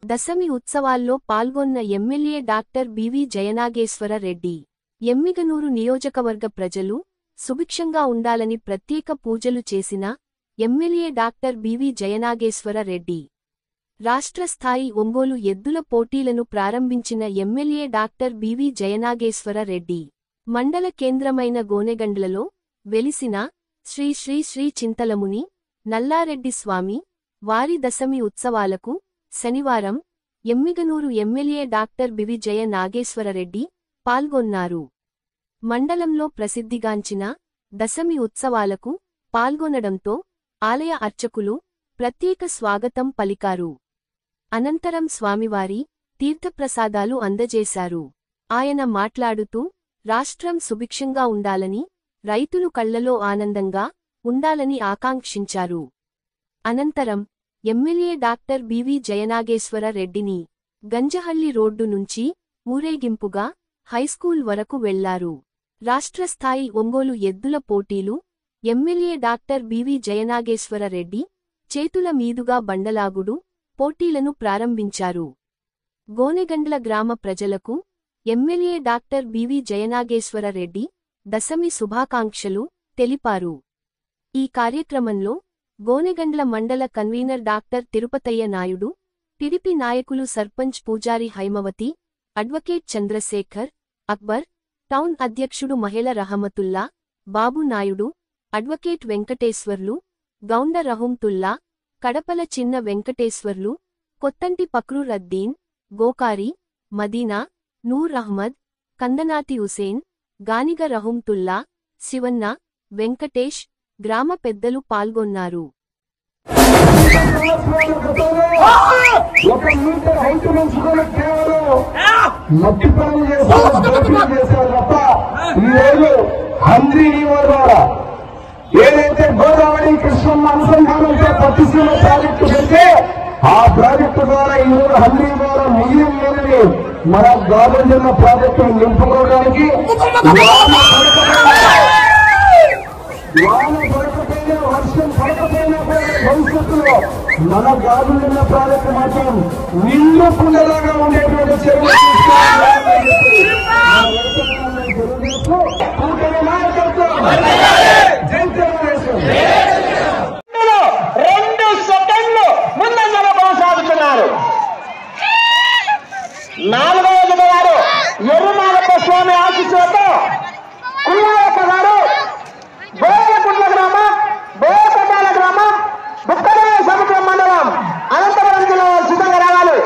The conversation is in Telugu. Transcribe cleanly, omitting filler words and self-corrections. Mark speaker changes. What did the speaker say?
Speaker 1: దశమి ఉత్సవాల్లో పాల్గొన్న MLA doctor BV Jayanageswara Reddy. Emmiganur నియోజకవర్గ ప్రజలు సుభిక్షంగా ఉండాలని ప్రత్యేక పూజలు చేసిన MLA doctor BV Jayanageswara Reddy. రాష్ట్ర స్థాయి ఒంగోలు ఎద్దుల పోటీలను ప్రారంభించిన MLA doctor BV Jayanageswara Reddy. మండల కేంద్రమైన గోనెగండ్లలో వెలిసిన శ్రీ శ్రీ శ్రీ చింతలముని నల్లారెడ్డి స్వామి వారి దశమి ఉత్సవాలకు శనివారం ఎమ్మిగనూరు ఎమ్మెల్యే డాక్టర్ బివి జయ నాగేశ్వరరెడ్డి పాల్గొన్నారు. మండలంలో ప్రసిద్ధిగాంచిన దశమి ఉత్సవాలకు పాల్గొనడంతో ఆలయ అర్చకులు ప్రత్యేక స్వాగతం పలికారు. అనంతరం స్వామివారి తీర్థప్రసాదాలు అందజేశారు. ఆయన మాట్లాడుతూ రాష్ట్రం సుభిక్షంగా ఉండాలని, రైతులు కళ్లలో ఆనందంగా ఉండాలని ఆకాంక్షించారు. అనంతరం ఎమ్మెల్యే డాక్టర్ బివి జయనాగేశ్వర రెడ్డిని గంజహళ్లి రోడ్డు నుంచి ఊరేగింపుగా హైస్కూల్ వరకు వెళ్లారు. రాష్ట్రస్థాయి ఒంగోలు ఎద్దుల పోటీలు MLA doctor BV Jayanageswara Reddy చేతుల మీదుగా బండలాగుడు పోటీలను ప్రారంభించారు. గోనెగండ్ల గ్రామ ప్రజలకు MLA doctor BV Jayanageswara Reddy Dasami శుభాకాంక్షలు తెలిపారు. ఈ కార్యక్రమంలో గోనెగండ్ల మండల convener doctor Tirupatayya Naidu, TDP నాయకులు సర్పంచ్ పూజారి హైమవతి, అడ్వకేట్ చంద్రశేఖర్, అక్బర్, టౌన్ అధ్యక్షుడు మహేల రహమతుల్లా, బాబు నాయుడు, అడ్వకేట్ వెంకటేశ్వర్లు, గౌండ రహంతుల్లా, కడపల చిన్న వెంకటేశ్వర్లు, కొత్తంటి పక్రూర్ అద్దీన్, గోకారి, మదీనా, నూర్ అహ్మద్, కందనాతి హుసేన్, గానిగ రహంతుల్లా, శివన్న, వెంకటేష్, గ్రామ పెద్దలు పాల్గొన్నారు.
Speaker 2: ఏదైతే గోదావరి కృష్ణమ్మ అనుసంధానంతో పట్టిసీమ ప్రాజెక్టు పెడితే ఆ ప్రాజెక్టు ద్వారా ఈరోజు హంద్రీ ద్వారా మిగిలిన నీళ్ళని మన గాజుల ప్రాజెక్టు నింపుకోవడానికి వర్షం పడకపోయినా కూడా భవిష్యత్తులో మన గాజుల ప్రాజెక్టు మాత్రం నిండు కుండలాగా ఉండేటువంటి చెరువు నాలుగవ గారు ఎర్రనాగప్ప స్వామి ఆశీస్సులతో కుల్లాయప్ప గారు బోయగుంట్ల గ్రామం, బోయపట్టాల గ్రామం, బుక్కరాయ సముద్రం మండలం, అనంతపురం జిల్లా సిద్ధంగా రావాలి.